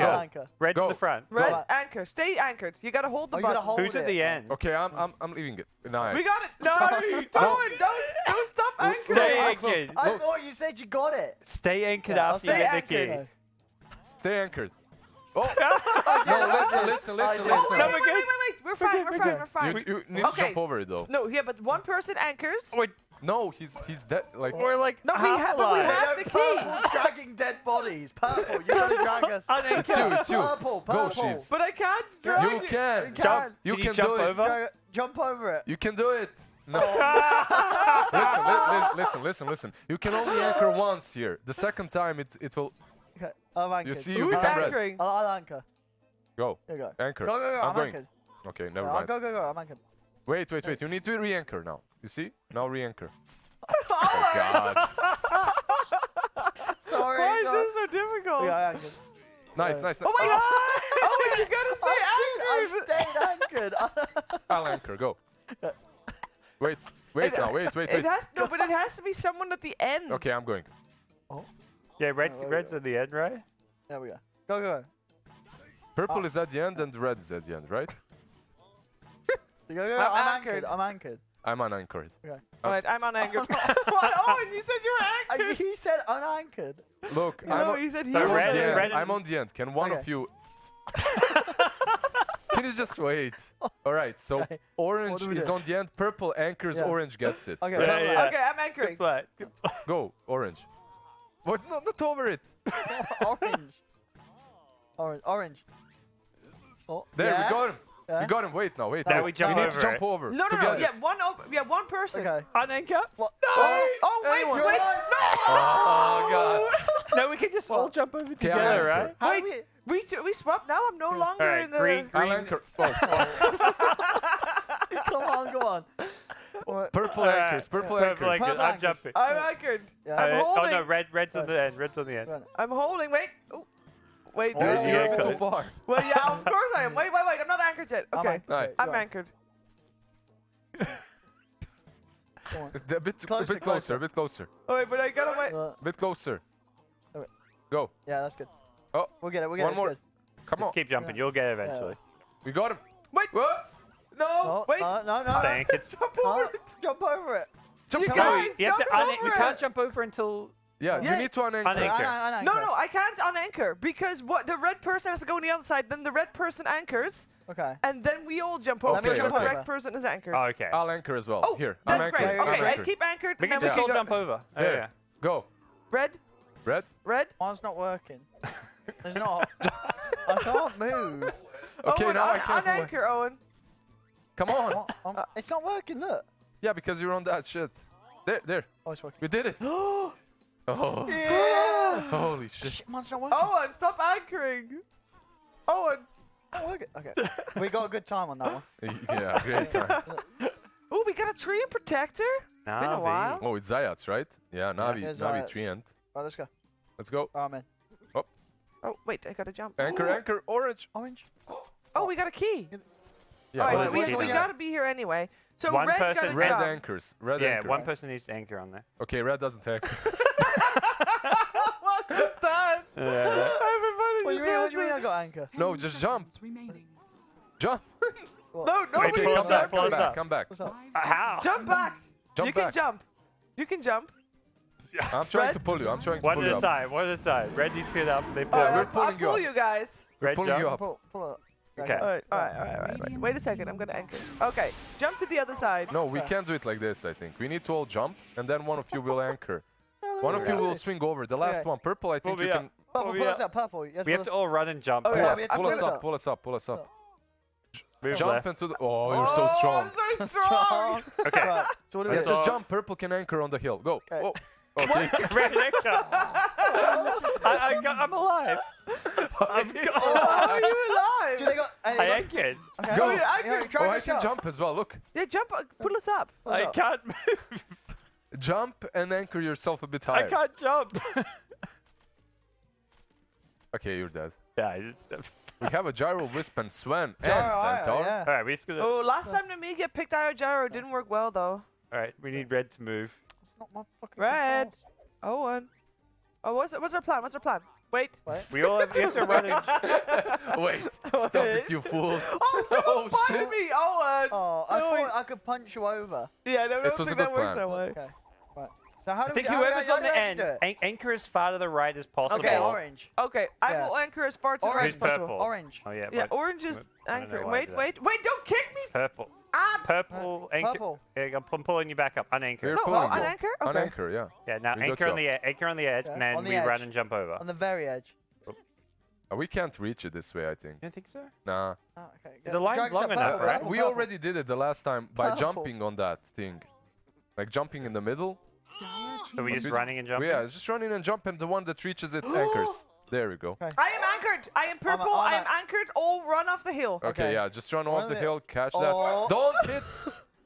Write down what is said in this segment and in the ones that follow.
anchor. I'll anchor. Red's Go. in the front. Red, Go. anchor. Stay anchored. You gotta hold the Oh, you gotta button. hold Who's at it. the end? Okay, I'm leaving it. Nice. We got it. No, don't stop anchoring. Stay anchored. I thought you said you got it. Stay anchored Yeah, after you stay get the anchored. key. Stay anchored. Oh. No, listen. Oh, wait, No, wait, we're wait, good. wait, wait. We're fine, we're fine, we're fine. You need to Okay. jump over it though. No, yeah, but one person anchors. Wait, No, he's dead. Like we're like No, but we have half-alive. the key. Purple's dragging dead bodies. Purple, you gotta drag us. it's you. Purple, Go, purple. Sheeves. But I can't drag You it. can. You can. You Can you can jump do it. over? Jump over it. You can do it. No. Listen. You can only anchor once here. The second time it will. Okay, I'm anchored. You see, you Who's become red. anchoring? I'll anchor. Go. Here you go. Anchor. Go, I'm I'm going. anchored. Okay, never Yeah, mind. go, I'm anchored. Wait. You need to re-anchor now. You see? Now re-anchor. Oh God. Sorry. Why is sorry. this so difficult? Yeah, I anchored. Nice. Oh wait! Oh wait! You gotta stay I anchored. stayed anchored. I'll anchor. Go. Wait now. Wait. It has no, but it has to be someone at the end. Okay, I'm going. Yeah, red's at the end, right? There we go. Go. Purple is at the end and red is at the end, right? Go. I'm I'm anchored. anchored. I'm anchored. I'm unanchored. Okay. Alright, I'm unanchored. What? Owen, you said you were anchored. He said unanchored. Look, No, he said he So was red- there. red- I'm on the end. Can one Okay. of you? Can you just wait? All right. So Okay. orange What do we is do? on the end. Purple anchors. Yeah. Orange gets it. Okay. Yeah. Okay, I'm anchoring. Good play. Good play. Go orange. What? No, not over it. Orange. Oh, There yeah. we got him. Yeah. We got him. Wait now. Wait. Now now. we jump need over to jump it. over. No. together. Yeah, one person. Okay. Unanchor? What? Oh wait, anyone. wait. Oh God. No, we can just all jump over I'm together, right? anchored. How Wait, do we- we swapped now. I'm no longer Alright, in the. green. I'll anchor. Oh, fuck. Come on. What? Purple Alright. anchors. Purple Purple anchors. anchors. Purple I'm anchors. jumping. I'm anchored. Yeah. I'm Oh holding. no, red's on the end. Red's on the end. Run. I'm holding. Wait. Oh. Wait. Oh. You're Yeah, a bit too good. far. Well, yeah, of course I am. Wait. I'm not anchored yet. Okay. anchored. Right. I'm Go. anchored. Come on. A bit closer. A bit closer. Oh wait, but I gotta wait. A bit closer. Alright. Go. Yeah, that's good. Oh, We'll get it. one It's more. good. Come on. Just keep jumping. You'll get it eventually. We got him. Wait. What? No. Oh, Wait. No. Thank it. Jump over it. Jump You over guys- it. You have to jump over you can't it. jump over until. Yeah, Yeah. you need to unanchor. Unanchor. No, I can't unanchor because what the red person has to go on the other side. Then the red person anchors, Okay. and then we all jump over. Okay, until the okay. red person is anchored. Oh, okay. I'll anchor as well. Oh, Here, I'm that's anchored. great. I'm Okay, anchored. keep anchored. We and can then just we all go- jump over. Oh, There. yeah. Go. Red, Red. red. Mine's not working. It's not. I can't move. Okay, Owen, now I can't. unanchor, Owen. Come on. What? It's not working. Look. Yeah, because you're on that shit. There. Oh, it's working. We did it. Oh. Yeah. Holy shit. Shit, mine's not working. Owen, stop anchoring. Owen. Not working. Okay. We got a good time on that one. Yeah, great time. Oh, we got a tree and protector. Been a Navi. while. Oh, it's Zayats, right? Yeah, Navi, it's Navi Zayats. 3 end. Right, let's go. Let's go. Oh, man. Oh wait, I gotta jump. Anchor, orange. Orange. Oh, we got a key. Yeah, All right, what so is we, it? we Yeah. gotta be here anyway. So One red person- gotta red jump. anchors. Red Yeah, anchors. one person needs to anchor on there. Okay, red doesn't anchor. What is that? Everybody What do you just mean? What do you answered. mean I got anchor? No, just jump. Jump. No, no, Wait, we Okay, pull can come us back, up, jump. pull come us back, up. come back. What's up? How? Jump back. Jump You can back. jump. You can jump. I'm trying Red? to pull you. I'm trying to One pull at you a up. time. One at a time. Red needs to get up. They pull. Yeah, Alright, we're I'll pulling you pull up. you guys. Red pulling jump. you up. Pull it. Okay. Alright. Wait a second, I'm gonna anchor. Okay, jump to the other side. No, we can't do it like this, I think. We need to all jump, and then one of you will anchor. One of you will swing over. The last Okay. one. Purple, I think Pull you me can... up. Purple, me pull us up. up. Purple. Yes, We have to all run and jump. Oh, Pull yeah, us, we have pull to us pull us up, pull us up, pull us up. Move Jump left. into the... Oh, you're so strong. I'm so strong. Okay. Right. So what do we Yeah, do? just jump. Purple can anchor on the hill. Go. Okay. Oh. Okay. Red anchor. I'm alive. How are you alive? Do they got? I anchored. Okay. Go. Yeah, Anchor. try Oh, I yourself. can jump as well. Look. Yeah, jump. Pull us up. Pull us I up. can't move. Jump and anchor yourself a bit I higher. can't jump. Okay, you're dead. Yeah. I just, We have a gyro, wisp, and Sven. And Alright, Centaur. yeah. all right. We just gonna. Oh, last time Nemiga picked our gyro didn't work well though. All right. We need red to move. It's not my fucking Red. fault. Owen. Oh, what's our plan? What's our plan? Wait. What? We have to run and... Wait, stop it, you fools. Oh, someone punched shit. me! Oh, Oh, I no, thought I could punch you over. yeah, no, I It don't was a think good that works plan. that way. Okay. Right. So how do I think we? how do whoever's how on do the we end, actually do it? anchor as far to the right as possible. Okay, Orange. Okay, I Yeah. will anchor as far to the right Orange. as Who's possible. purple? Orange. Oh, yeah. Yeah, but- orange is I don't know anchor. why I Wait, did that. wait, don't kick me! Purple. Ah! Purple, anchor. Purple. Yeah, I'm pulling you back up. Unanchor. We're No, pulling on you. anchor? On Okay. anchor, yeah. Yeah, now We got anchor you on the anchor on the edge, Yeah, and then on the we run edge. and jump over. On the very edge. We can't reach it this way, I think. You don't think so? Nah. Oh, okay. The so line's drag long shot, enough, purple, right? purple, We purple. already did it the last time by Purple. jumping on that thing. Like jumping in the middle. So we just Good. running and jumping? Yeah, just running and jump, and the one that reaches it anchors. There we go. Okay. I am anchored! I am purple, I'm I am anchored, all run off the hill. Okay, Okay. yeah, just run Run off the it. hill, catch Oh. that. Don't hit!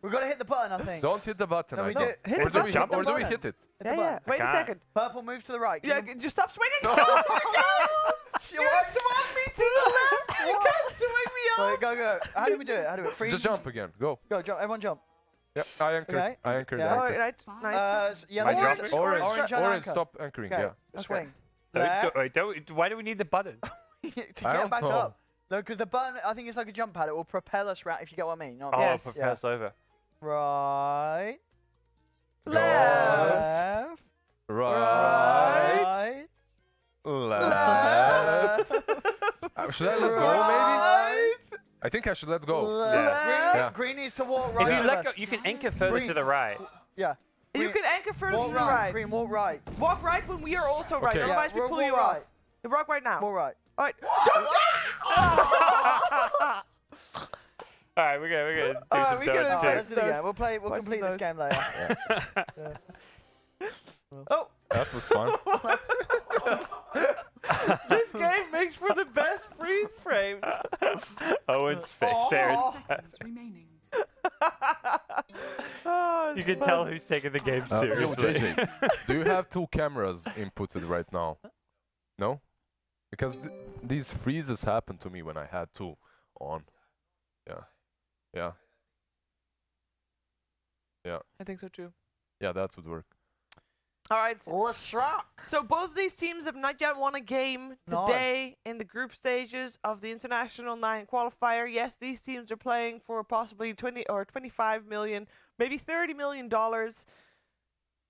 We've got to hit the button, I think. Don't hit the button, No, I we think. do- hit Or the do we button. hit, or do we Hit hit it? Hit the Yeah, button. yeah. Wait a can't. second. Purple, move to the right. Yeah, Give him- just stop swinging! What? You swung me to the left! You What? can't swing me off! Wait, go. How do we do it? How do we freeze? Just jump again. Go. Go, jump. Everyone jump. Yep, I anchored. Okay. I anchored. Yeah. Oh, anchored. right, nice. Yellow. I Orange, jumping? Orange, orange, on orange, anchor. stop anchoring, Okay. yeah. Swing. Don't- Left. wait, why do we need the button? to I get don't back know. up. No, because the button, I think it's like a jump pad. It will propel us round, if you get what I mean. Not Oh, Yes. yes. Pass over. Right. Left. Right. Left. Should I let go, maybe? I think I should let go. Yeah. Yeah. Green needs to walk right If you with let go, us. you can anchor further Green. to the right. Yeah. You Green. can anchor further Walk to the right. right. Green, walk right. Walk right when we are also right, Okay. otherwise we walk pull you right. off. You walk right now. Walk right. Alright. All right, we're gonna do Alright, some we Dota can Alright, too. let's do it again. We'll Watch complete this those. game later. Oh, That was fun. this game makes for the best freeze frames. Owen's face. Sarah's face. remaining. Oh, You can tell who's taking the game Yo, seriously. JJ, do you have two cameras inputted right now? No? Because these freezes happened to me when I had two on. Yeah. Yeah. Yeah. I think so too. Yeah, that would work. Alright, Let's rock. so both of these teams have not yet won a game No. today in the group stages of the International 9 qualifier. Yes, these teams are playing for possibly 20 or 25 million, maybe $30 million.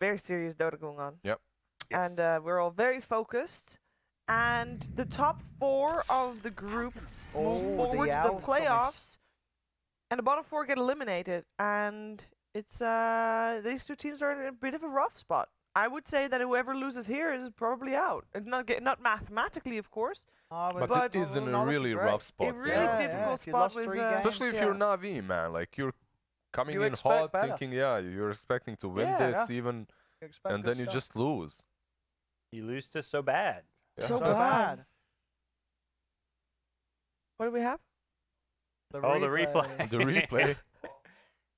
Very serious Dota going on. Yep. And we're all very focused. And the top 4 of the group move Oh, forward the to the outcome is- playoffs, and the bottom 4 get eliminated. And it's these two teams are in a bit of a rough spot. I would say that whoever loses here is probably out. And not mathematically, of course. But it is in a really rough spot. A really yeah. difficult if you spot lost with 3 games, Especially if yeah. you're Navi, man. Like, you're coming You in expect hot, better. thinking, yeah, you're expecting to win Yeah. this even, You expect and good then you stuff. just lose. You lose to so bad. Yeah. So So bad. bad. What do we have? Oh, the replay. The replay.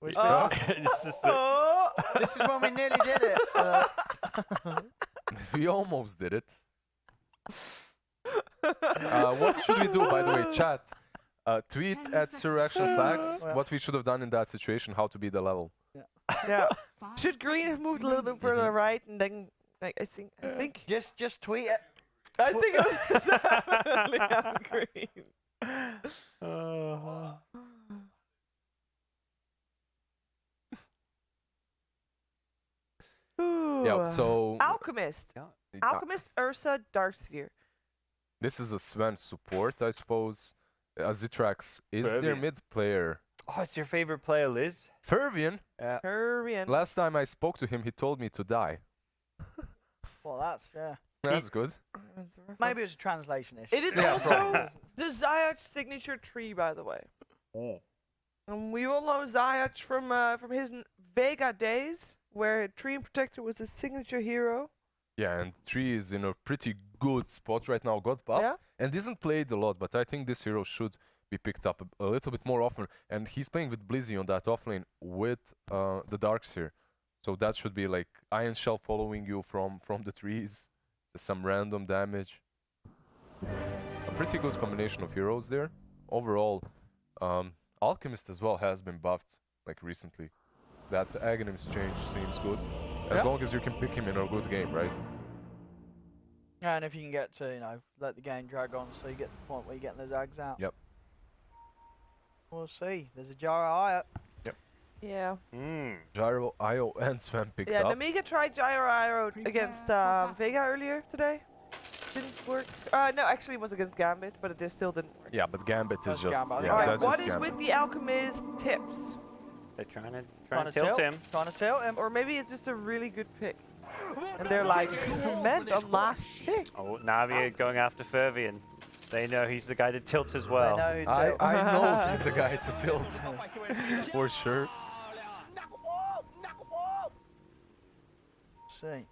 Which Oh. this is Oh! This is when we nearly did it. We almost did it. What should we do, by the way, chat? Tweet at Surrection Slacks Well. what we should have done in that situation, how to beat the level. Yeah. 5 Should green have moved a little bit further right, and then like, I think just tweet it. I think it was definitely on green. Yeah, so Alchemist, Alchemist, Ursa, Darkseer. this is a Sven support, I suppose. Zitrax is their Fervian. mid player. Oh, it's your favorite player, Liz? Fervian, Yeah. Hurrian. last time I spoke to him, he told me to die. Well, that's That's good. maybe it's a translation issue. It is Yeah, also probably. the Zayach signature tree, by the way. Oh. And we all know Zayach from his Vega days, where Tree and Protector was his signature hero. Yeah, and Tree is in a pretty good spot right now, got buffed, Yeah. and isn't played a lot, but I think this hero should be picked up a little bit more often, and he's playing with Blizzy on that offlane with the Darks here. So that should be like Iron Shell following you from the trees, just some random damage. A pretty good combination of heroes there. Overall, Alchemist as well has been buffed like recently. That Aghanim's change seems good. As Yeah. long as you can pick him in a good game, right? And if you can get to, you know, let the game drag on so you get to the point where you're getting those ags out. Yep. We'll see. There's a Gyro Eye up. Yeah. Gyro, Io, and Sven picked Yeah, up. Nemiga tried Gyro against Vega earlier today. Didn't work. No, actually it was against Gambit, but it still didn't work. Yeah, but Gambit is That's just Gambit. yeah, Alright, that's what just is Gambit. with the Alchemist tips? They're trying to Trying tilt him. Trying to tilt him. Or maybe it's just a really good pick. And they're like, meant on last pick. Oh, Navi going after Fervian. They know he's the guy to tilt as They well. know who I tilt. know he's the guy to tilt. For sure. See.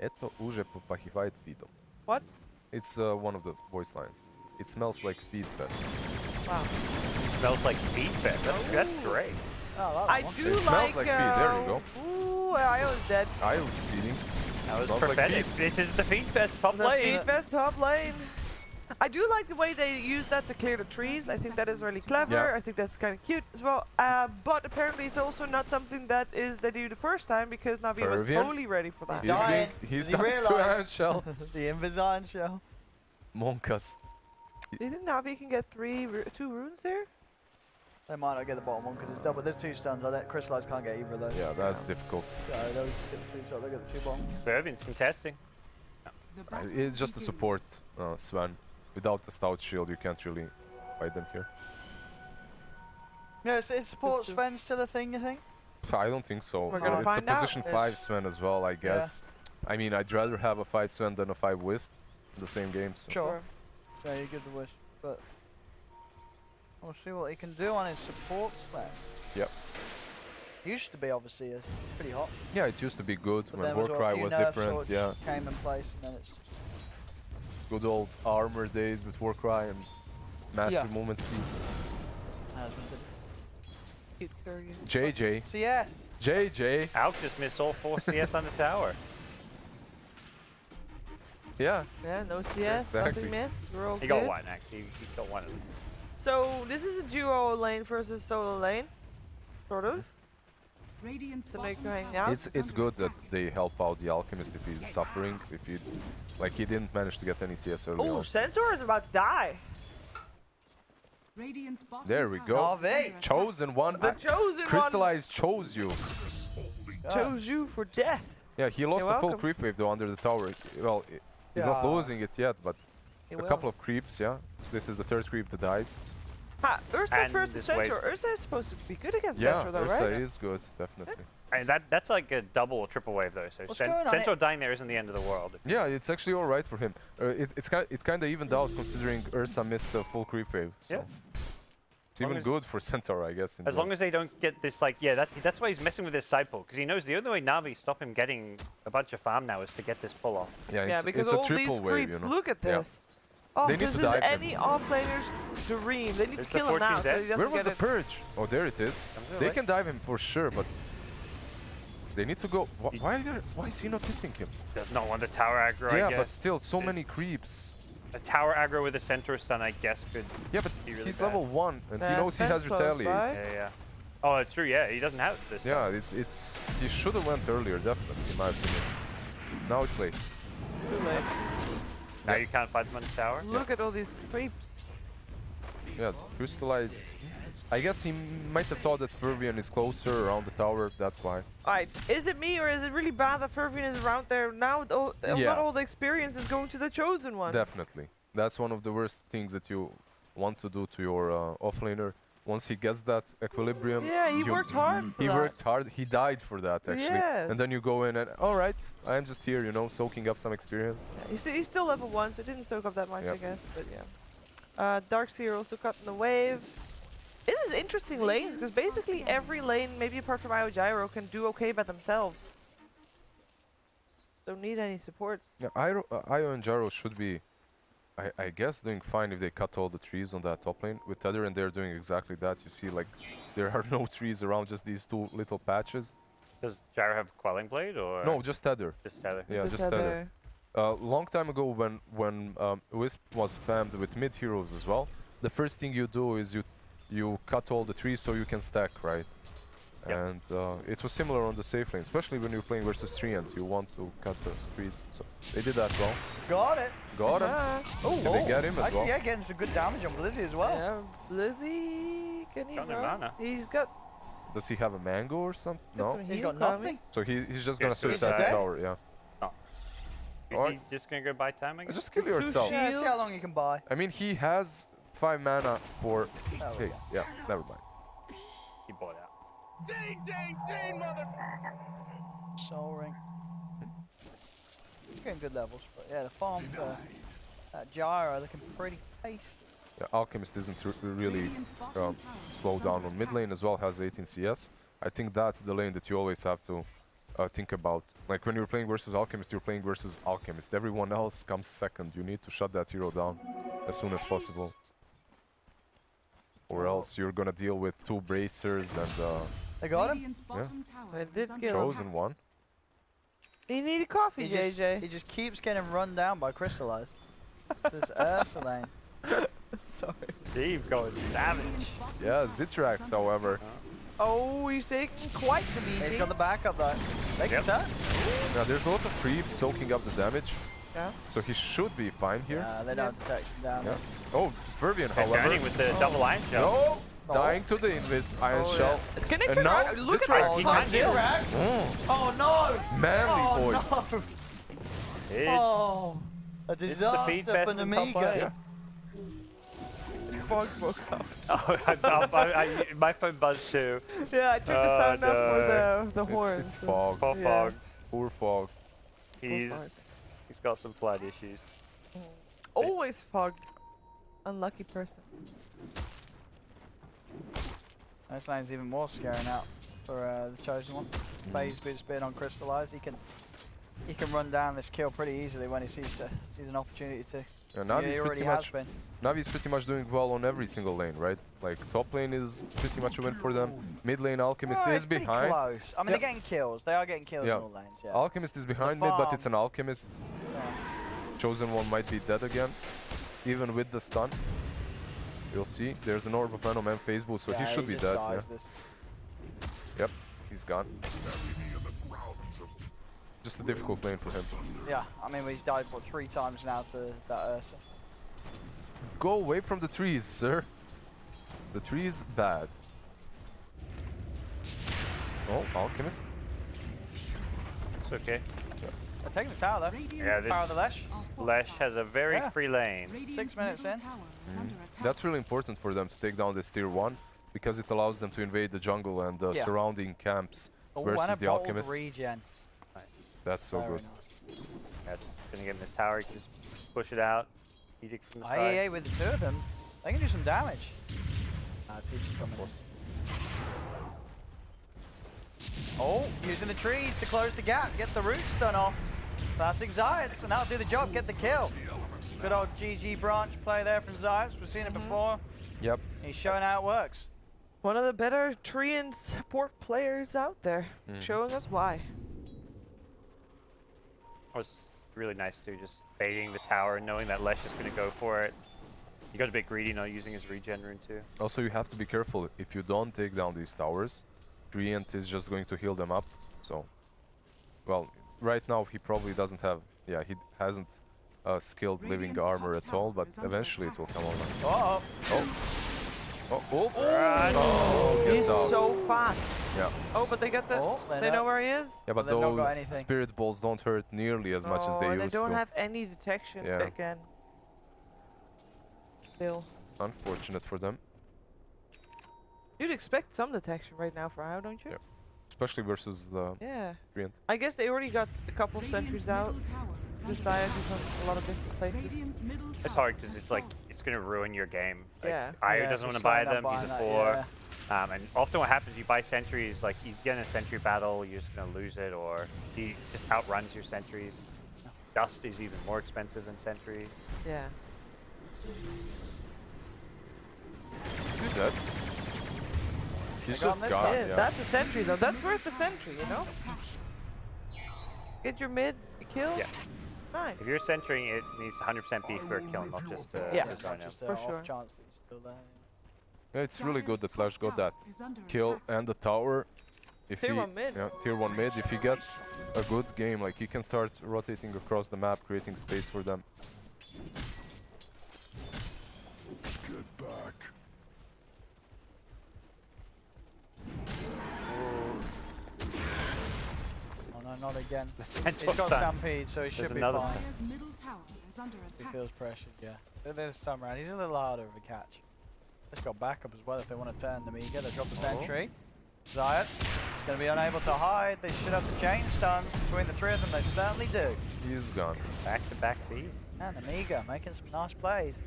Eto уже попахивает видом. What? It's one of the voice lines. It smells like Feed Fest. Wow. Smells like feet fed. That's great. Oh, I that do It smells like. like feet, there you go. Ooh, Io's dead. I was feeding. That was Smells like prophetic. feet. This is the feet fest top The lane. Feed Fest top lane. I do like the way they use that to clear the trees. I think that is really clever. Yeah. I think that's kind of cute as well. But apparently it's also not something that they do the first time because Navi was Fervian? totally ready for that. He's dying. He's Does he down to realise? Iron Shell. the Invis-Iron Shell. Monkas. Do you think Navi can get 2 runes here? They might not get the bottom one because it's double. There's 2 stuns. I don't. Crystallize can't get either of those. Yeah, that's difficult. So they'll get the 2 top. They'll get the 2 bottom. Fervian's contesting. It's just a support, Sven. Without the stout shield, you can't really fight them here. Yeah, is support Sven still a thing, you think? I don't think so. We're gonna It's find a out. position 5 Sven as well, I guess. I mean, I'd rather have a 5 Sven than a 5 Wisp in the same game. So. Sure. Yeah, you give the Wisp, but we'll see what he can do on his support Sven. Yep. Used to be obviously pretty hot. Yeah, it used to be good But when then as well, a Warcry few was nerfs different. sorts Yeah, came in place, and then it's good old armor days with Warcry and massive movement speed. has been good. Cute Kurgan. JJ, CS. JJ. Alk just missed all 4 CS on the tower. Yeah, Yeah, no CS, Exactly. nothing missed. We're all He good. got one actually. He got one of them. So this is a duo lane versus solo lane, sort of. So make you hang out. it's good that they help out the Alchemist if he's suffering. If he, like, he didn't manage to get any CS early Oh, on. Centaur is about to die. There we go. RV. Chosen one. The chosen Crystallize chose you. one chose you for death. Yeah, he lost You're a full welcome. creep wave though under the tower. Well, he's not Yeah. losing it yet, but He a will. couple of creeps, yeah. This is the 3rd creep that dies. Ha, Ursa And versus this wave- Centaur. Ursa is supposed to be good against Yeah, Centaur though, Ursa right? is good, definitely. And that's like a double or triple wave though. So What's going on Centaur dying there isn't the end of the world. Yeah, it's actually alright for him. It's kind of evened out considering Ursa missed the full creep wave. So. Yeah. It's even as- good for Centaur, I guess. As long as they don't get this, like, yeah, that's why he's messing with his side pull, because he knows the only way Navi stop him getting a bunch of farm now is to get this pull off. yeah, Yeah, it's, because it's a all triple these wave, creeps, you know. look at Yeah. this. Oh, They need this to is dive him. any offlaner's dream. They need There's to the kill him now 14 so dead. he doesn't Where was get the it. purge? Oh, there it is. They can dive him for sure, but they need to go. Why is he not hitting him? Does not want the tower aggro, I Yeah, guess. but still, so many creeps. A tower aggro with a Centaur stun, I guess, could Yeah, but be really he's bad. level 1, and he knows he has Sense close retaliate. by. Yeah. Oh, it's true, yeah, he doesn't have this. Yeah, it's he should have went earlier, definitely, in my opinion. Now it's late. Too late. Now you can't fight them on the tower. Look at all these creeps. Yeah, crystallize. I guess he might have thought that Fervian is closer around the tower, that's why. Alright, is it me or is it really bad that Fervian is around there now? Yeah. Not all the experience is going to the chosen one. Definitely. That's one of the worst things that you want to do to your offlaner. Once he gets that equilibrium, Yeah, he you- worked hard for He that. worked hard. He died for that, actually. Yeah. And then you go in and, all right, I'm just here, you know, soaking up some experience. Yeah, he's still level 1, so it didn't soak up that much, Yep. I guess. But yeah. Darkseer also cut in the wave. This is interesting lanes, because basically every lane, maybe apart from Io Gyro, can do okay by themselves. Don't need any supports. Yeah, Io and Jaro should be, I guess, doing fine if they cut all the trees on that top lane. With Tether, and they're doing exactly that. You see, like, there are no trees around, just these 2 little patches. Does Gyro have Quelling Blade or No, just Tether. just Tether? Yeah, Just just had Tether. Long time ago, when Wisp was spammed with mid heroes as well, the first thing you do is you cut all the trees so you can stack, right? Yeah. And it was similar on the safe lane, especially when you're playing versus tree and you want to cut the trees. So they did that well. Got it. Got him. Oh, Did they get him as actually, well? yeah, getting some good damage on Blizzy as well. Yeah, Lizzie, can he Got no run? mana. He's got Does he have a mango or something? got No. some He's heal got coming. nothing. So he's just Yeah, gonna so suicide the dead? tower, yeah. Is Or- he just gonna go buy time again? Just kill Two yourself. shields. Yeah, see how long you can buy. I mean, he has 5 mana for Oh, haste. Yeah, never mind. He bought out. Soul Ring. He's getting good levels, but yeah, the farm for that Gyro looking pretty tasty. Yeah, Alchemist isn't really slowed down on mid lane as well, has 18 CS. I think that's the lane that you always have to think about. Like when you're playing versus Alchemist, you're playing versus Alchemist. Everyone else comes second. You need to shut that hero down as soon as possible. Or else you're gonna deal with 2 bracers and They got him. They did kill him. chosen one. You need a coffee, He just, JJ. he just keeps getting run down by Crystallized. It's this Ursulane. Sorry. Steve going savage. Yeah, Zitrax, however. Oh, he's taking quite the He's beating. got the backup though. They can Yep. turn. Now there's a lot of creeps soaking up the damage, Yeah. so he should be fine here. Yeah, they don't have detection down Yeah. there. Oh, Fervian, They're however. turning with the double iron shell. No! Dying to the Invis, Iron Shell. Can they And turn now around? Look at Zitrax. that He clutch can't deal. kills. Oh no! Manly Oh boys. no! It's Oh, a this is the feed disaster fest for in top Nemiga. lane. Yeah. Fog broke up. Oh, my phone buzzed too. Yeah, I turned the sound up for the horns. It's fogged. Poor Yeah. fogged. Poor fogged. He's got some flood issues. Always fogged. Unlucky person. This lane's even more scary now for the chosen one. Phase bit on Crystallized. He can run down this kill pretty easily when he sees an opportunity to. And Yeah, Navi's he already pretty has much been. Navi's pretty much doing well on every single lane, right? Like top lane is pretty much a win for them. Mid lane Alchemist Oh, is it's pretty behind. Close. I mean, Yeah. they're getting kills. They are getting kills Yeah. in all lanes. Yeah. Alchemist is behind mid, but it's an Alchemist. Yeah. Chosen one might be dead again, even with the stun. You'll see. There's an Orb of Venom and Phase Boost, so Yeah, he should be just dead. Yeah. dives this. Yep, he's gone. Just a difficult lane for him. Yeah, I mean, he's died what 3 times now to that Ursa. Go away from the trees, sir. The tree is bad. Oh, Alchemist. It's okay. They're taking the tower though. Yeah, Power of the Lesh. Lesh has a very Yeah. free lane. 6 minutes in. That's really important for them to take down this tier 1 because it allows them to invade the jungle and the Yeah. surrounding camps Oh, versus and a the bottled Alchemist. regen. That's so Very good. nice. That's gonna get him this tower. Just push it out. Edict from the side. IEA with the 2 of them, they can do some damage. Let's see if he's coming in. Oh, using the trees to close the gap, get the roots done off. Classic Zayats, and that'll do the job, get the kill. Good old GG branch play there from Zayats. We've seen it before. Yep. He's showing how it works. One of the better tree and support players out there, showing us why. It was really nice too, just baiting the tower and knowing that Lesh is gonna go for it. You got a bit greedy, not using his regen rune too. Also, you have to be careful. If you don't take down these towers, Treant is just going to heal them up. So, well, right now he probably doesn't have. Yeah, he hasn't skilled living armor at all, but eventually it will come online. Uh-oh. Oh, oh, Oh, He's gets out. so fast. Yeah, Oh, but they got the. Oh, they know where he is. yeah, but they've not got those anything. spirit balls don't hurt nearly as much as Oh, they and used they don't to. have any detection Yeah. again. Still. Unfortunate for them, You'd expect some detection right now for How, don't you? Yep. especially versus the Yeah. Treant. I guess they already got a couple sentries out. The Zayas is on a lot of different places. It's hard because it's like it's gonna ruin your game. Like, Yeah. Io Yeah, doesn't if want to you're buy slowing them. down He's a buying 4. that, And often what happens, you buy sentries, like you get in a sentry battle, you're just gonna lose it, or he just outruns your sentries. Dust is even more expensive than sentry. Yeah. Is he dead? He's got just this gone. time. Yeah, Yeah. that's a sentry though. That's worth a sentry, you know? Get your mid kill. Yeah. Nice. If you're centering, it needs 100% beef for a kill, not just Yeah. just Not run just out. an For off sure. chance that he's still there. Yeah, it's really good that Clash got that kill and the tower. If Tier he, 1 mid. Yeah, tier 1 mid. If he gets a good game, like he can start rotating across the map, creating space for them. Get back. Oh no, not again. The He's Centaur's got done. Stampede, so he should be another fine. stun. Dire's middle tower is under He attack. feels pressured, yeah. This time around, he's a little harder of a catch. Just got backup as well if they want to turn Nemiga. They drop the sentry. Zayats is going to be unable to hide. They should have the chain stuns between the three of them. They certainly do. He's gone. Back-to-back feeds. And Nemiga making some nice plays.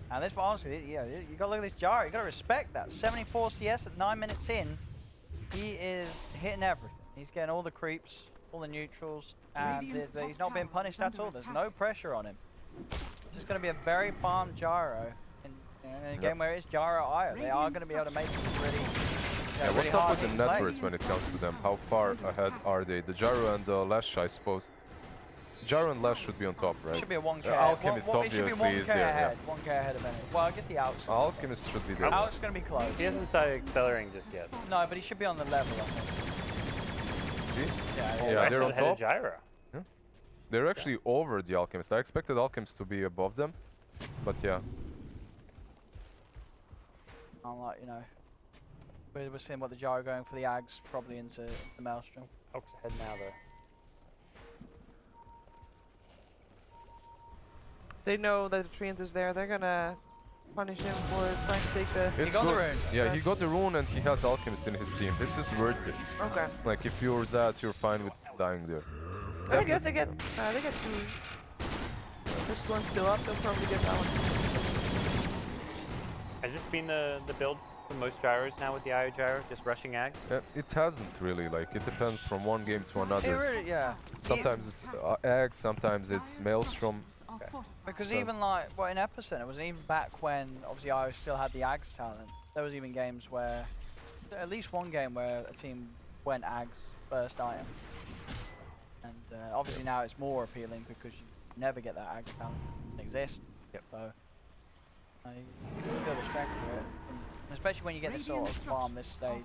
And this, honestly, yeah, you got to look at this Gyro. You got to respect that. 74 CS at 9 minutes in. He is hitting everything. He's getting all the creeps, all the neutrals, and he's not being punished at all. There's no pressure on him. This is going to be a very farm Gyro. In a game where it's Gyro IO, they are going to be able to make some really, Yeah, really what's up with the hard-hitting networks plays. when it comes to them? How far ahead are they? The Gyro and the Lash, I suppose. Gyro and Lash should be on top, right? Should be a 1k. Alchemist it should be obviously 1k is there. ahead. 1k ahead of any. Well, I guess the Out's. Alchemist should be there. Out's going to be close. He hasn't started accelerating just yet. No, but he should be on the level, I think. Yeah, Right they're on ahead of top. Gyro. They're actually over the Alchemist. I expected Alchemist to be above them, but yeah. I'm like, you know, we're seeing what the Gyro going for the Ags, probably into the Maelstrom. Hulk's ahead now, though. They know that the Treant is there. They're gonna punish him for trying to take the... It's got the good. rune. Yeah, he got the rune and he has Alchemist in his team. This is worth it. Okay. Like if you're Zats, you're fine with dying there. I guess they get two. This one's still up. They'll probably get that one. Has this been the build for most Gyros now with the IO Gyro? Just rushing Ags? It hasn't really. Like it depends from one game to another. Really, yeah. Sometimes it's Egg, sometimes it's Maelstrom. Because So- even like, well, in Epicenter, it was even back when obviously I still had the Ags talent. There was even games where, at least one game where a team went Ags first item. And obviously now it's more appealing because you never get that Ags talent. It doesn't exist. Yep. So, you feel the strength for it. And especially when you get this sort of farm this stage.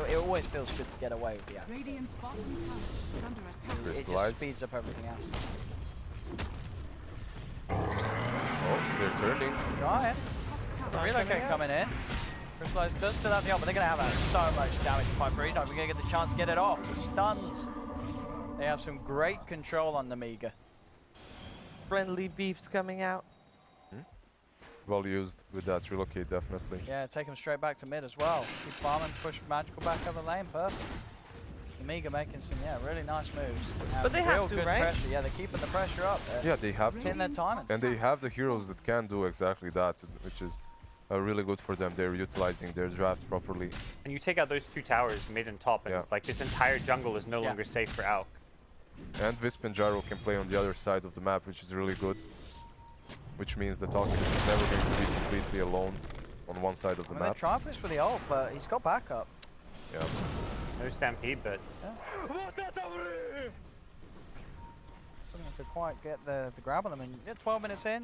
It always feels good to get away with the Ags. Radiant's bottom tower is under attack. It Crystallize. just speeds up everything else. Oh, they're turning. Trying. Relocate coming in. Crystallize does still have the ult, but they're going to have so much damage to fight for. He's not even going to get the chance to get it off. The stuns. They have some great control on Nemiga. Friendly beeps coming out. Well used with that relocate, definitely. Yeah, take him straight back to mid as well. Keep farming, push Magical back over the lane. Perfect. Nemiga making some, really nice moves. But they have real to, good right? pressure. Yeah, they're keeping the pressure up. Yeah, they have to. Hitting their timings. And they have the heroes that can do exactly that, which is really good for them. They're utilizing their draft properly. And you take out those two towers, mid and top, and Yeah. like this entire jungle is no longer safe for Alk. And Wisp and Gyro can play on the other side of the map, which is really good. Which means that Alchemist is never going to be completely alone on one side of the I mean, they're map. trying for this for the ult, but he's got backup. Yeah. No stampede, but Struggling to quite get the grab on them. And 12 minutes in,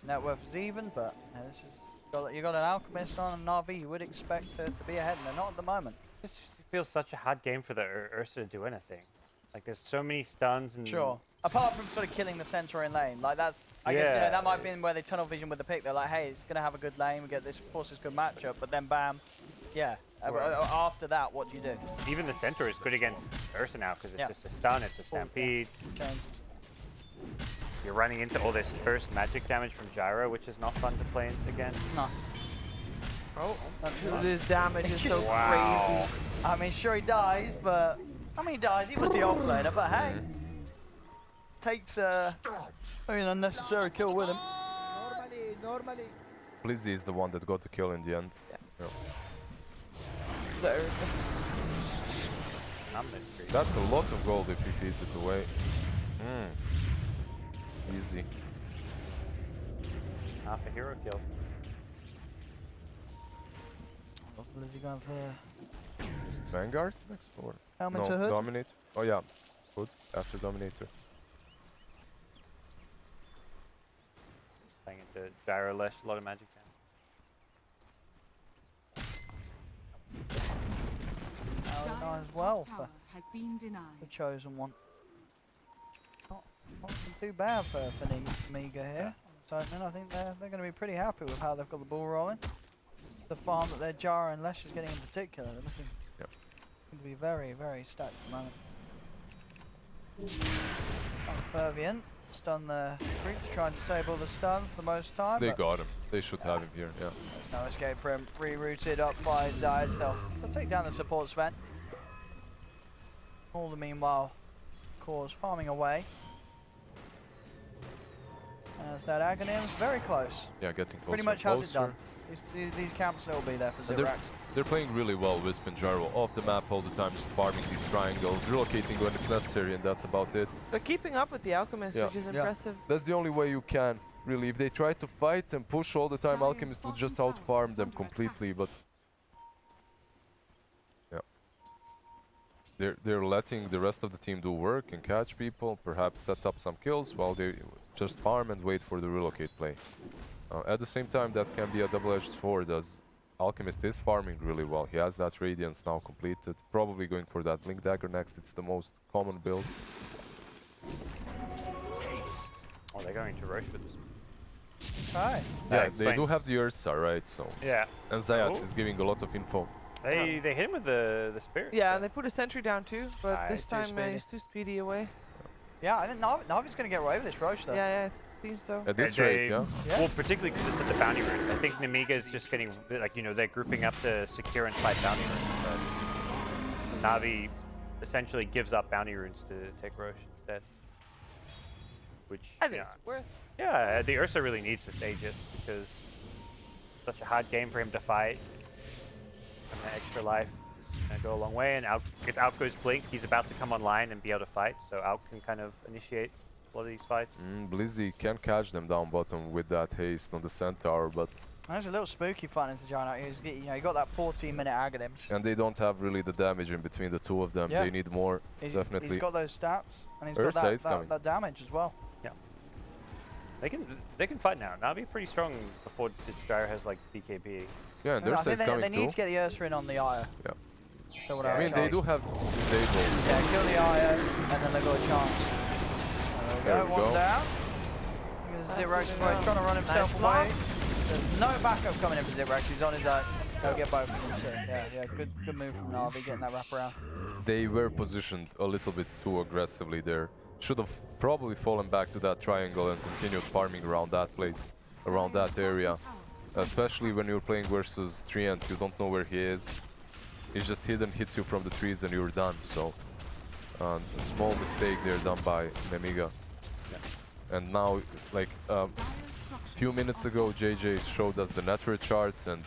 net worth is even, but this is you got an Alchemist on an RV. You would expect to be ahead, and they're not at the moment. this feels such a hard game for the Ursa to do anything. Like there's so many stuns and Sure. Apart from sort of killing the center in lane, like that's I guess Yeah. that might have been where they tunnel vision with the pick. They're like, hey, it's gonna have a good lane. We get this forces good matchup, but then bam, yeah. After that, what do you do? even the center is good against Ursa now because it's Yeah. just a stun, it's a stampede. Changes. You're running into all this burst magic damage from Gyro, which is not fun to play against. No. Oh, This damage is so Wow. crazy. I mean, sure he dies, but I mean, he dies. He was the offlaner, but hey, takes an unnecessary kill with him. Blizzy is the one that got the kill in the end. Yeah. The Ursa. numbness tree. That's a lot of gold if he feeds it away. Easy. Half a hero kill. Is he going for Is it Vanguard next or? helmet No, to hood? Dominate. Oh yeah, Hood after Dominator. Playing into Gyro Lesh, a lot of magic damage. as well for Tower has been the denied. chosen one. Not looking too bad for Nemiga here. So then I think they're going to be pretty happy with how they've got the ball rolling. The farm that they're jarring, Leicester's getting in particular, they're looking to be very, very stacked at the moment. Fervian stun the creeps, trying to disable the stun for the most time. They got him. They should have him here, yeah. There's no escape for him. Rerouted up by Zydes. They'll take down the support Sven. All the meanwhile, Core's farming away. As that Aghanim's very close. Yeah, getting closer. Pretty much and has it closer. done. These camps will be there for And Zibrax. they're playing really well, Wisp and Gyro, off the map all the time, just farming these triangles, relocating when it's necessary, and that's about it. They're keeping up with the Alchemist, Yeah. which is Yeah. impressive. That's the only way you can, really. If they try to fight and push all the time, Alchemist will just out-farm them completely, but... Yeah. They're letting the rest of the team do work and catch people, perhaps set up some kills, while they just farm and wait for the relocate play. At the same time, that can be a double-edged sword, as Alchemist is farming really well. He has that Radiance now completed, probably going for that Blink Dagger next. It's the most common build. Oh, they're going to rush with this. Right. Yeah, That they do explains- have the Ursa, right? So, Yeah. and Zayats Oh. is giving a lot of info. They hit him with the spirit. Yeah, and they put a sentry down too, but Ah, this it's too time speedy. he's too speedy away. Yeah, I think Navi's going to get away with this Roche though. Yeah, seems so. At this They- rate, yeah. Yeah. Well, particularly because it's at the bounty route. I think Nemiga is just getting, like, you know, they're grouping up to secure and fight bounty runes. But Navi essentially gives up bounty runes to take Roche instead. Which, And yeah. it's worth. Yeah, the Ursa really needs this Aegis because it's such a hard game for him to fight. And the extra life is going to go a long way. And if Out goes Blink, he's about to come online and be able to fight. So Out can kind of initiate a lot of these fights. Blizzy can catch them down bottom with that haste on the Centaur, but... There's a little spooky fun into Giant out here. You know, you got that 14-minute Aghanims. And they don't have really the damage in between the two of them. Yeah. They need more, definitely. He's got those stats, and he's Ursa got is coming. that damage as well. They can fight now. Navi pretty strong before this Gyro has like BKB. Yeah, and I Ursa think is they coming need too. to get the Ursa in on the Aya. Yeah. So I mean, they do have disabled. Yeah, kill the Aya, and then they've got a chance. There we One go. down. Zibrax is trying to run himself Nice away. blocks. There's no backup coming in for Zibrax. He's on his own. Go get both of them. So, yeah, good move from Navi, getting that wraparound. They were positioned a little bit too aggressively there. Should have probably fallen back to that triangle and continued farming around that place, around that area. Especially when you're playing versus Treant, you don't know where he is. He's just hidden, hits you from the trees and you're done, so... a small mistake there done by Nemiga. And now, like, few minutes ago, JJ showed us the network charts and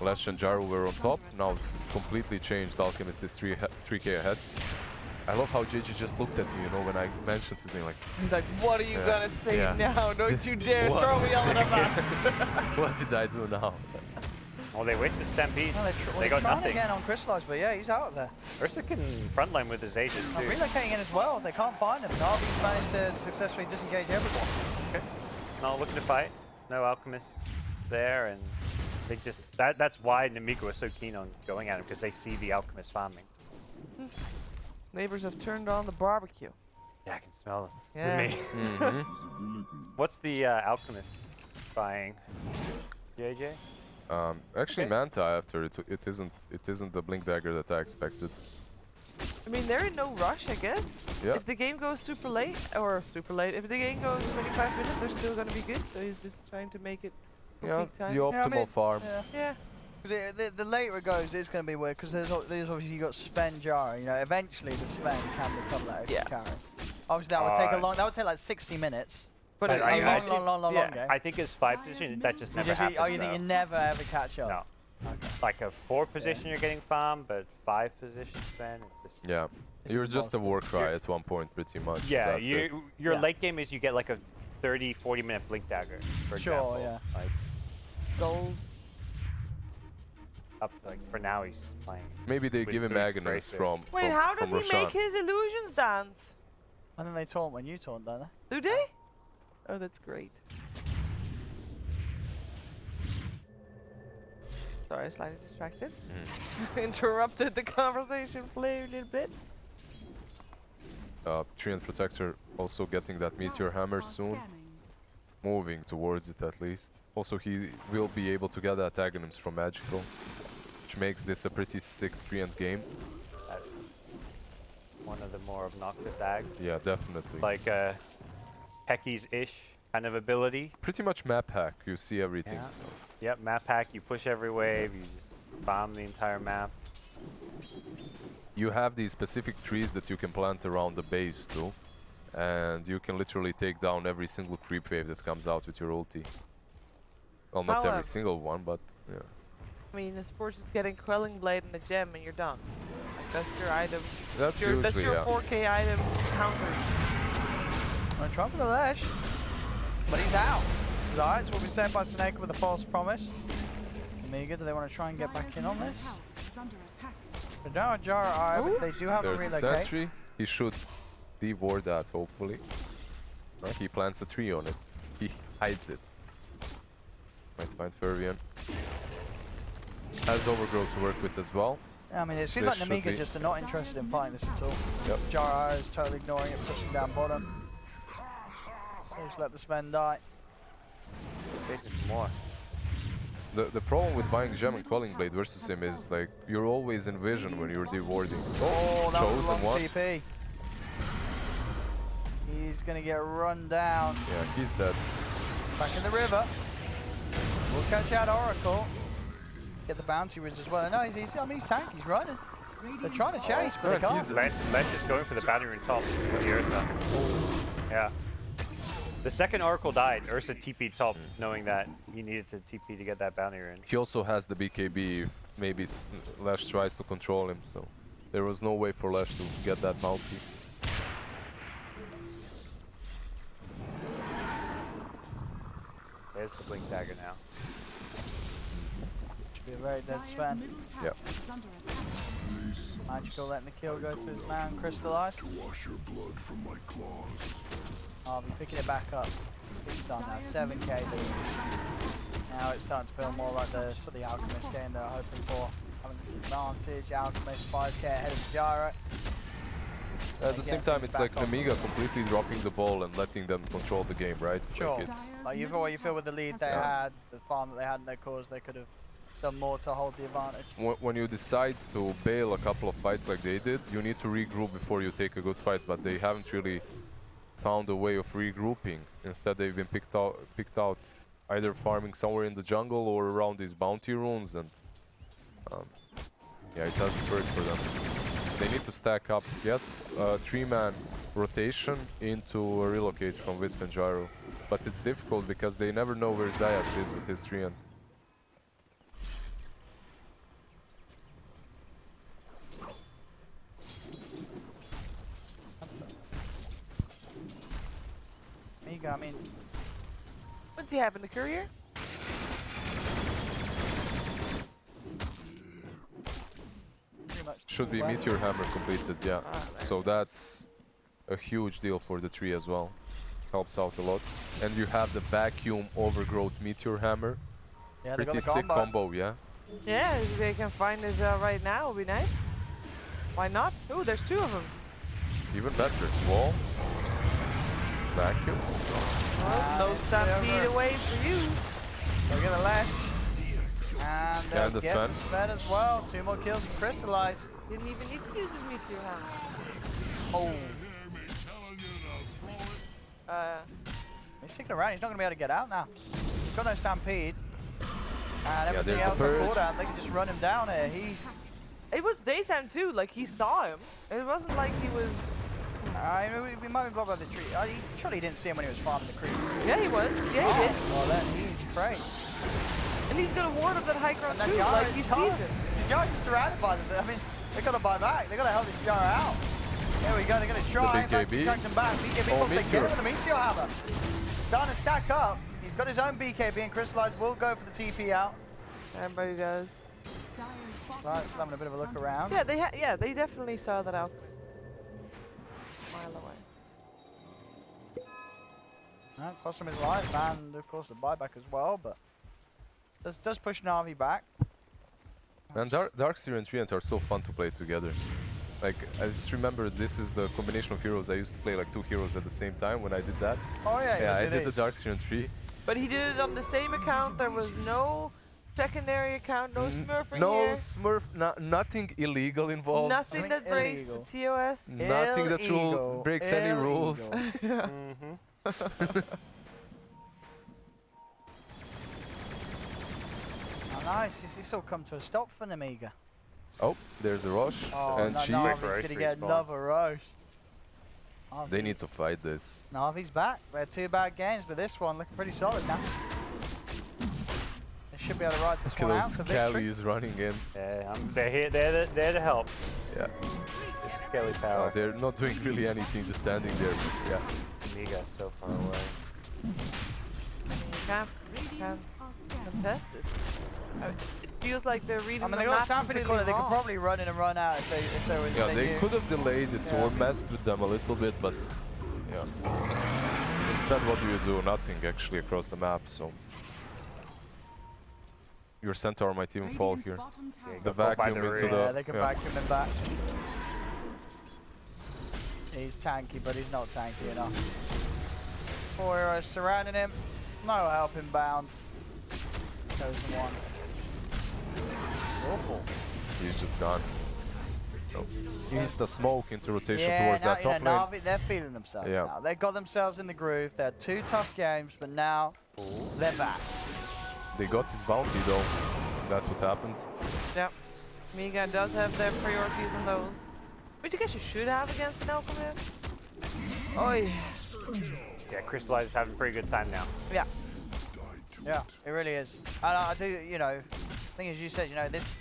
Lesh and Gyro were on top. Now completely changed. Alchemist is 3k ahead. I love how JJ just looked at me, you know, when I mentioned his name, like, He's like, what are you Yeah. gonna say Yeah. now? Don't you dare What throw me is on the that? bus. what did I do now? Well, they wasted Stampede. Well, They they're got trying nothing. again on Crystallize, but yeah, he's out of there. Ursa can frontline with his Aegis Now, too. relocating in as well. They can't find him. Navi's managed to successfully disengage everyone. Okay. Not looking to fight. No Alchemist there, and they just that's why Nemiga was so keen on going at him, because they see the Alchemist farming. Neighbors have turned on the barbecue. Yeah, I can smell it. Yeah. Me. Mm-hmm. What's the Alchemist buying? JJ? Actually, Okay. Manta after it isn't the Blink Dagger that I expected. I mean, they're in no rush, I guess. Yeah. If the game goes super late, if the game goes 25 minutes, they're still gonna be good. So he's just trying to make it Yeah, peak time. the optimal farm. Yeah. Yeah. Because the later it goes, it's going to be weird. Because there's obviously you got Sven Jara. You know, eventually the Sven can become that extra Yeah. carry. Obviously that would take a long. That would take like 60 minutes. But I- it- I A long yeah. game. I think his 5 position, that just never happens. Oh, you think though. you never ever catch up? No. Okay. Like a 4 position you're getting farm, but 5 positions then it's just... Yeah, This you're is just a impossible. war cry at one point, pretty much. Yeah, That's it. your Yeah. late game is you get like a 30-40 minute Blink Dagger, for Sure, example. yeah. Like, goals. up, like for now he's just playing. Maybe they with give him Boots Aghanim's Bracer. from Wait, how does he Roshan. make his illusions dance? I think they taunt when you taunt, don't they? Do they? Oh, that's great. Sorry, Sorry, slightly distracted. Interrupted the conversation for a little bit. Treant Protector also getting that Meteor Hammer soon. Moving towards it at least. Also, he will be able to get that Aghanim's from Magical, which makes this a pretty sick Treant game. That's one of the more obnoxious ags. Yeah, definitely. Like a Pecky's-ish kind of ability. Pretty much map hack, you see everything. Yeah. So. Yep, map hack, you push every wave, you just bomb the entire map. You have these specific trees that you can plant around the base too, and you can literally take down every single creep wave that comes out with your ulti. Well, not every single one, but yeah. I mean, the sports is getting Quelling Blade and a gem and you're done. Like, that's your item. That's That's your yeah. 4K item counter. I'm trying for the lash, but he's out. He's alright, it's what we said by Snake with a false promise. Nemiga, do they want to try and get back in on this? They don't have Jara Eye, but they do have to There's the relocate. sentry. He should devour that, hopefully. He plants a tree on it. He hides it. Might find Fervian. Has Overgrowth to work with as well. I mean, it seems like This should Nemiga be- just are not interested in fighting this at all. Yep. Jara is totally ignoring it, pushing down bottom. They just let the Sven die. Chasing for more. The problem with buying Gem and Quelling Blade versus him is like you're always in vision when you're devouring. Oh, that was Chosen wrong one. TP. He's gonna get run down. Yeah, he's dead. Back in the river. We'll catch out Oracle. Get the bounty ridge as well. No, he's tanky, he's running. They're trying to chase, but they can't. Les is going for the boundary rune top with the Ursa. Yeah. The second Oracle died, Ursa TP'd top, knowing that he needed to TP to get that bounty rune. He also has the BKB if maybe Lash tries to control him, so there was no way for Lash to get that bounty. There's the blink dagger now. Should be a very dead Sven. Yep. Magical letting the kill go to his man, crystallize. To wash your blood from my claws. I'll be picking it back up. It's on now, 7k lead. Now it's starting to feel more like the sort of Alchemist game they were hoping for. Having this advantage, Alchemist 5k ahead of Gyro. At the same time, it's like Nemiga completely dropping the ball and letting them control the game, right? Sure. Like it's Like you feel with the lead they had, the farm that they had in their cause, they could have done more to hold the advantage. when you decide to bail a couple of fights like they did, you need to regroup before you take a good fight, but they haven't really found a way of regrouping. Instead, they've been picked out either farming somewhere in the jungle or around these bounty runes, and yeah, it hasn't worked for them. They need to stack up, get a 3-man rotation into a relocate from Wisp and Gyro, but it's difficult because they never know where Zayas is with his Treant. Nemiga, I mean, What's he having, the courier? pretty much. Should be well. Meteor Hammer completed, yeah. So that's a huge deal for the tree as well. Helps out a lot. And you have the Vacuum Overgrowth Meteor Hammer. Yeah, they got Pretty the sick combo, yeah. Yeah, if they can find it right now, would be nice. Why not? Ooh, there's 2 of them. Even better. Wall. Vacuum. Well, no stampede away for you. They're gonna lash. And they'll And the get Sven. the Sven as well. 2 more kills from Crystallize. Didn't even need to use his meteor hammer. Oh. He's sticking around. He's not going to be able to get out now. He's got no stampede. And everything there's the else on purge. cooldown, they can just run him down here. It was daytime too, like he saw him. It wasn't like he was... I mean, we might be blocked by the tree. Surely he didn't see him when he was farming the creep. Yeah, he was. Yeah, he did. Well, then he's crazy. And he's gonna ward up that high ground And too, that like he sees it. The Jar's just surrounded by them. I mean, they got to buy back. They got to help this Jar out. There we go. They're going to try. The BKB. Chucks him back. BKB, Oh, they get Meteor. him with the Meteor Hammer. Starting to stack up. He's got his own BKB, and Crystallize will go for the TP out. Everybody does. Right, just having a bit of a look around. Yeah, they definitely saw that alchemist. Mile away. Cost him his life, and of course the buyback as well, but does push Na'Vi back. And Darkseer and Treant are so fun to play together. Like, I just remember this is the combination of heroes. I used to play like 2 heroes at the same time when I did that. Oh yeah, Yeah, I you did the Darkseer and Tree. But he did it on the same account. There was no secondary account, no smurfing No here. smurf, nothing illegal involved. Nothing that breaks the TOS. Nothing that breaks any rules. Oh, nice. This all come to a stop for Nemiga. Oh, there's a rush. Oh, and no, she's... Navi's going to get another rush. They need to fight this. Navi's back. They had 2 bad games, but this one looking pretty solid now. They should be able to ride this one out to Kelly victory. is running in. Yeah, they're here. They're there to help. Yeah. Skelly power. They're not doing really anything, just standing there. But yeah. Nemiga so far away. Can't contest this. It feels like they're reading I mean, the they got map Stampede in the corner. They could probably run in and run out if they were. Yeah, they could have delayed it Yeah. or messed with them a little bit, but yeah. Instead, what do? Nothing actually across the map, so. Your centaur might even fall Radiant's here. bottom tower The Go find vacuum the into Rune. the... Yeah, they can vacuum him back. He's tanky, but he's not tanky enough. 4 heroes surrounding him. No help inbound. Goes the one. Awful. He's just gone. So, he's the smoke into rotation Yeah, towards now, that top lane. Navi, they're feeling themselves Yeah. now. They got themselves in the groove. They had 2 tough games, but now they're back. They got his bounty though. That's what happened. Yep. Nemiga does have their priorities on those. Which I guess you should have against an Alchemist. Oh yeah. Yeah, Crystallize is having a pretty good time now. Yeah. Yeah, it really is. And I do, you know, thing as you said, you know, this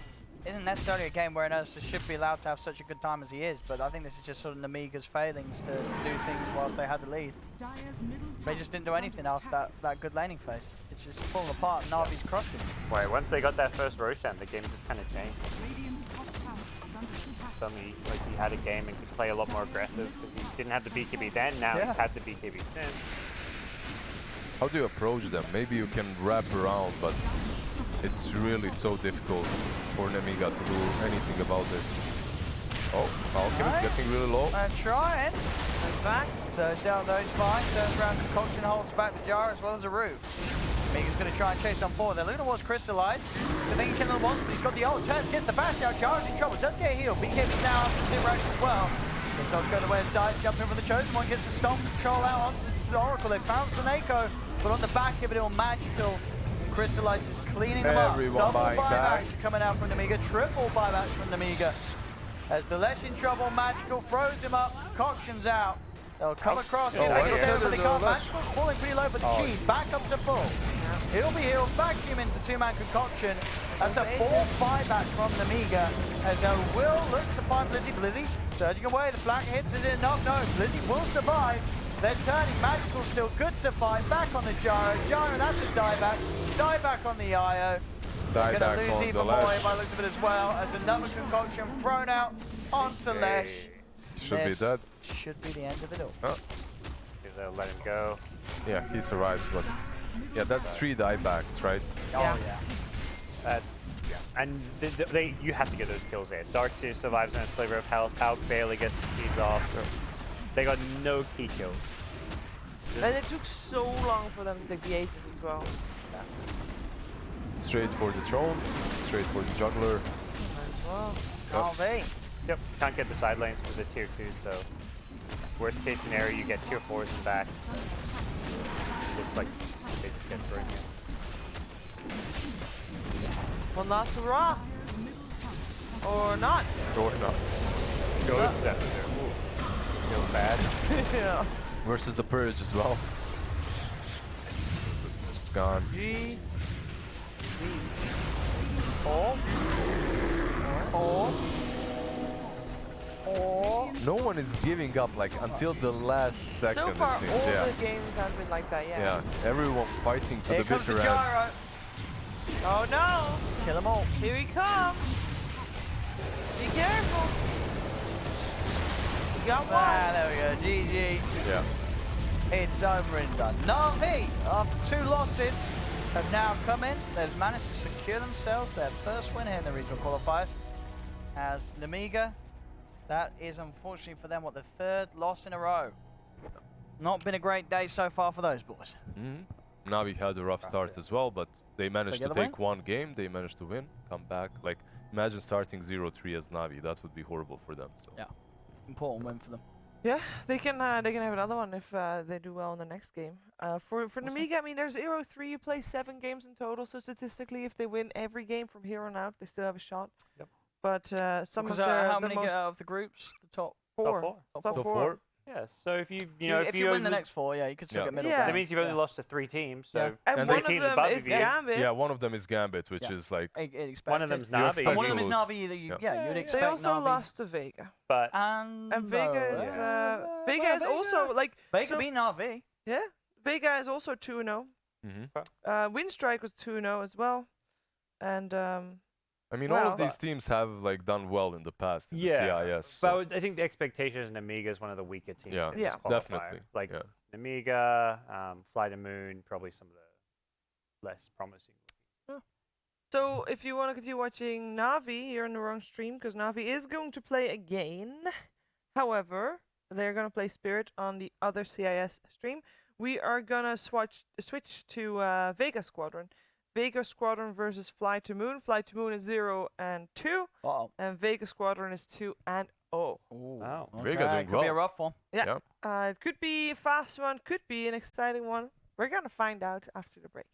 isn't necessarily a game where Natus should be allowed to have such a good time as he is, but I think this is just sort of Nemiga's failings to do things whilst they had the lead. Dire's middle They tower just didn't do is anything under after that good laning phase. It's just falling apart and Navi's crushing. Wait, once they got that first Roshan, the game just kind of changed. Radiant's top tower is under attack. Suddenly, like, he had a game and could play a lot more aggressive because he didn't have the BKB then. Now Yeah. he's had the BKB since. How do you approach them? Maybe you can wrap around, but it's really so difficult for Nemiga to do anything about this. Oh, Alchemist Right. getting really low. And trying. Nice back. Surge out those fine. Turns around, Concoction holds back the jar as well as a root. Nemiga's going to try and chase on forward. The Luna was crystallized. So they can kill him once, but he's got the ult. Turns, gets the bash out. Jar's in trouble. Does get healed. BKB's out after the Zimrax as well. Missile's going the way inside. Jumping from the Chosen One. Gets the Stomp control out onto the Oracle. They found Suneko, but on the back of it all, Magical. Crystallized just cleaning them Everyone up. Double buying back. buybacks coming out from Nemiga. Triple buybacks from Nemiga. As the less in trouble, Magical throws him up. Concoction's out. They'll come across Oh, it. yeah. They get there, but they There's a can't. rush. Magical's falling pretty low, but the cheese back up to full. He'll be healed. Vacuum into the 2-man Concoction. That's a 4th buyback from Nemiga. As they will look to find Blizzy. Blizzy surging away. The flank hits. Is it enough? No. Blizzy will survive. They're turning. Magical's still good to find. Back on the Gyro. Gyro, that's a dieback. Dieback on the IO. Die They're back going to lose on the even more Lash. by the looks of it as well. As another Concoction thrown out onto Lesh. Should be This dead. should be the end of it all. They'll let him go. Yeah, he survives, but yeah, that's 3 diebacks, right? Oh, Yeah. yeah. And you have to get those kills there. Darkseer survives on a sliver of health. Alk barely gets the keys off. They got no key kills. And it took so long for them to take the Aegis as well. Straight for the throne, straight for the juggler. As well. RV. Yep, can't get the side lanes for the tier 2, so worst case scenario, you get tier 4s and back. Looks like they just get thrown in. Well, Nasura. Or not. Or not. Goes 7 there. Feels bad. Yeah. Versus the Purge as well. Just gone. G. No one is giving up like until the last second, So far, it all seems. Yeah. the games have been like that, yeah. Yeah, everyone fighting to Here the comes the bitter end. Gyro. Oh no! Kill them all. Here he comes! Be careful! You got one! Ah, there we go. GG. Yeah. It's over and done. Na'Vi, after 2 losses, have now come in. They've managed to secure themselves their first win here in the regional qualifiers. As Nemiga, that is unfortunately for them, what, the third loss in a row. Not been a great day so far for those boys. Navi had a rough start as well, but they managed to get the take one game. They managed to win, come back. Like, imagine starting 0-3 as Navi. That would be horrible for them. So. Yeah, important win for them. Yeah, they can have another one if they do well in the next game. For Nemiga, I mean, there's 0-3. You play 7 games in total, so statistically, if they win every game from here on out, they still have a shot. Yep. But some Because of their how the many most get out of the groups? The top four. four. Top So four. Yeah, so if you if you win the next 4, yeah, you could still Yeah. get middle Yeah. ground. that means you've only lost to 3 teams. So Yeah. And, And one they- of teams them above is you. Gambit. Yeah, one of them is Gambit, which Yeah. is like one of them's You Navi. expect And one of them is to Navi. You'd expect They also Navi. lost to Vega. But And Vega is Vega is also like Vega so- beat Navi. yeah. Vega is also 2-0. Windstrike was 2-0 as well. And I mean, all Well, of these teams have like done well in the past in Yeah, the CIS. So. but I think the expectation is Nemiga is one of the weaker teams. Yeah. in this Yeah. qualifier. Definitely. Like Yeah. Nemiga, Fly to Moon, probably some of the less promising. so if you want to continue watching Navi, you're in the wrong stream because Navi is going to play again. However, they're going to play Spirit on the other CIS stream. We are going to switch to Vega Squadron. Vega Squadron versus Fly to Moon. Fly to Moon is 0 and 2, Uh-oh. and Vega Squadron is 2 and 0. Wow. Vega doing could be a well. rough one. It could be a fast one, could be an exciting one. We're going to find out after the break.